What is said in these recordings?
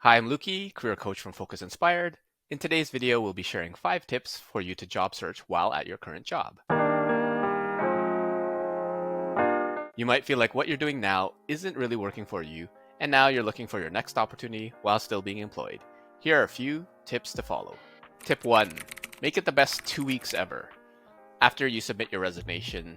Hi, I'm Luki, career coach from Focus Inspired. In today's video, we'll be sharing 5 tips for you to job search while at your current job. You might feel like what you're doing now isn't really working for you, and now you're looking for your next opportunity while still being employed. Here are a few tips to follow. Tip 1. Make it the best 2 weeks ever. After you submit your resignation,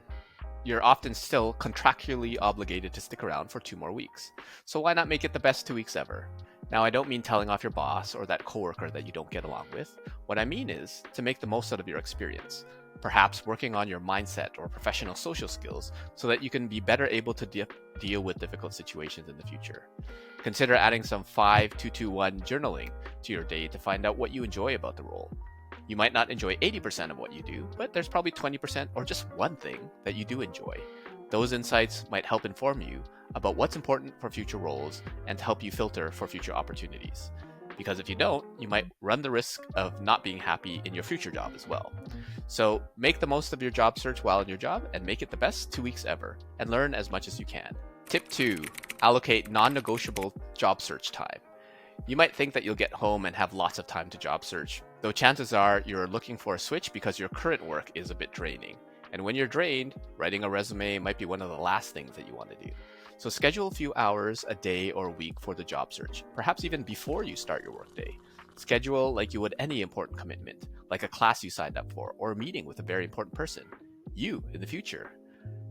you're often still contractually obligated to stick around for 2 more weeks. So why not make it the best 2 weeks ever? Now, I don't mean telling off your boss or that coworker that you don't get along with. What I mean is to make the most out of your experience, perhaps working on your mindset or professional social skills so that you can be better able to deal with difficult situations in the future. Consider adding some 5-2-2-1 journaling to your day to find out what you enjoy about the role. You might not enjoy 80% of what you do, but there's probably 20% or just one thing that you do enjoy. Those insights might help inform you about what's important for future roles and help you filter for future opportunities. Because if you don't, you might run the risk of not being happy in your future job as well. So make the most of your job search while in your job and make it the best 2 weeks ever and learn as much as you can. Tip 2. Allocate non-negotiable job search time. You might think that you'll get home and have lots of time to job search, though chances are you're looking for a switch because your current work is a bit draining. And when you're drained, writing a resume might be one of the last things that you want to do. So schedule a few hours a day or a week for the job search, perhaps even before you start your workday. Schedule like you would any important commitment, like a class you signed up for or a meeting with a very important person, you in the future.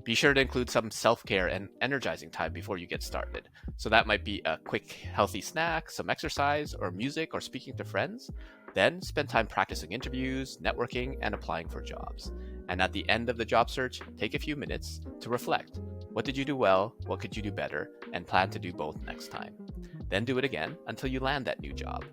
Be sure to include some self-care and energizing time before you get started. So that might be a quick, healthy snack, some exercise, or music, or speaking to friends. Then spend time practicing interviews, networking, and applying for jobs. And at the end of the job search, take a few minutes to reflect. What did you do well? What could you do better? And plan to do both next time. Then do it again until you land that new job.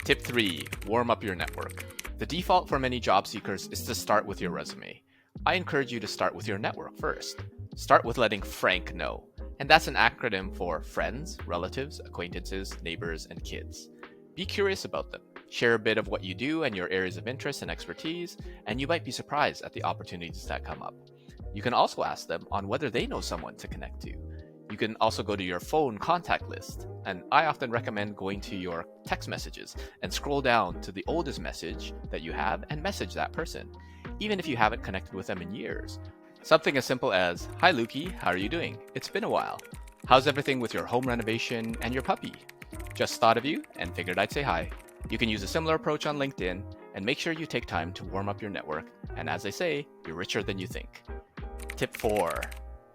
Tip 3. Warm up your network. The default for many job seekers is to start with your resume. I encourage you to start with your network first. Start with letting Frank know. And that's an acronym for friends, relatives, acquaintances, neighbors, and kids. Be curious about them. Share a bit of what you do and your areas of interest and expertise, and you might be surprised at the opportunities that come up. You can also ask them on whether they know someone to connect to. You can also go to your phone contact list, and I often recommend going to your text messages and scroll down to the oldest message that you have and message that person, even if you haven't connected with them in years. Something as simple as, "Hi Luki, how are you doing? It's been a while. How's everything with your home renovation and your puppy? Just thought of you and figured I'd say hi." You can use a similar approach on LinkedIn and make sure you take time to warm up your network. And as they say, you're richer than you think. Tip 4.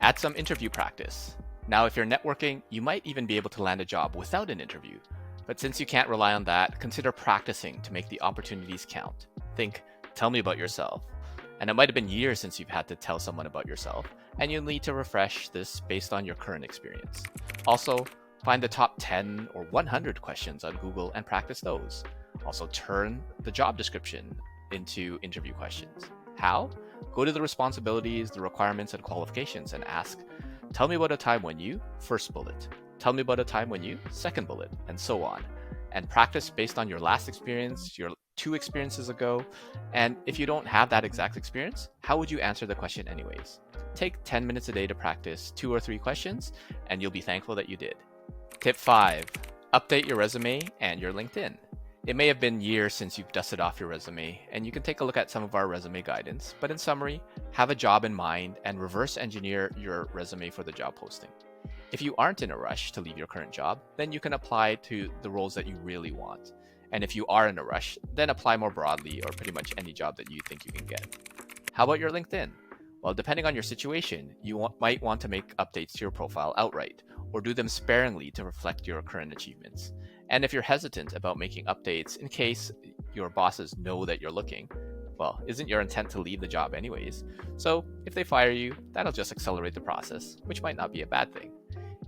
Add some interview practice. Now, if you're networking, you might even be able to land a job without an interview. But since you can't rely on that, consider practicing to make the opportunities count. Think, tell me about yourself. And it might have been years since you've had to tell someone about yourself, and you'll need to refresh this based on your current experience. Also, find the top 10 or 100 questions on Google and practice those. Also, turn the job description into interview questions. How? Go to the responsibilities, the requirements, and qualifications and ask, tell me about a time when you, first bullet. Tell me about a time when you, second bullet, and so on. And practice based on your last experience, your 2 experiences ago. And if you don't have that exact experience, how would you answer the question anyways? Take 10 minutes a day to practice 2 or 3 questions, and you'll be thankful that you did. Tip 5. Update your resume and your LinkedIn. It may have been years since you've dusted off your resume, and you can take a look at some of our resume guidance, but in summary, have a job in mind and reverse engineer your resume for the job posting. If you aren't in a rush to leave your current job, then you can apply to the roles that you really want. And if you are in a rush, then apply more broadly or pretty much any job that you think you can get. How about your LinkedIn? Well, depending on your situation, you might want to make updates to your profile outright, or do them sparingly to reflect your current achievements. And if you're hesitant about making updates in case your bosses know that you're looking, well, isn't your intent to leave the job anyways? So if they fire you, that'll just accelerate the process, which might not be a bad thing.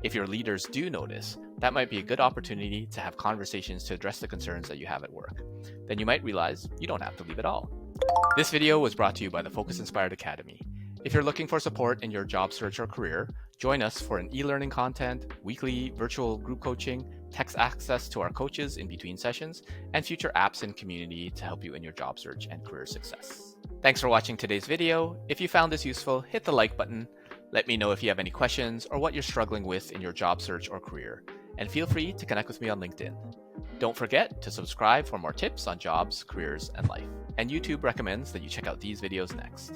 If your leaders do notice, that might be a good opportunity to have conversations to address the concerns that you have at work. Then you might realize you don't have to leave at all. This video was brought to you by the Focus Inspired Academy. If you're looking for support in your job search or career, join us for an e-learning content, weekly virtual group coaching, text access to our coaches in between sessions, and future apps and community to help you in your job search and career success. Thanks for watching today's video. If you found this useful, hit the like button. Let me know if you have any questions or what you're struggling with in your job search or career. And feel free to connect with me on LinkedIn. Don't forget to subscribe for more tips on jobs, careers, and life. And YouTube recommends that you check out these videos next.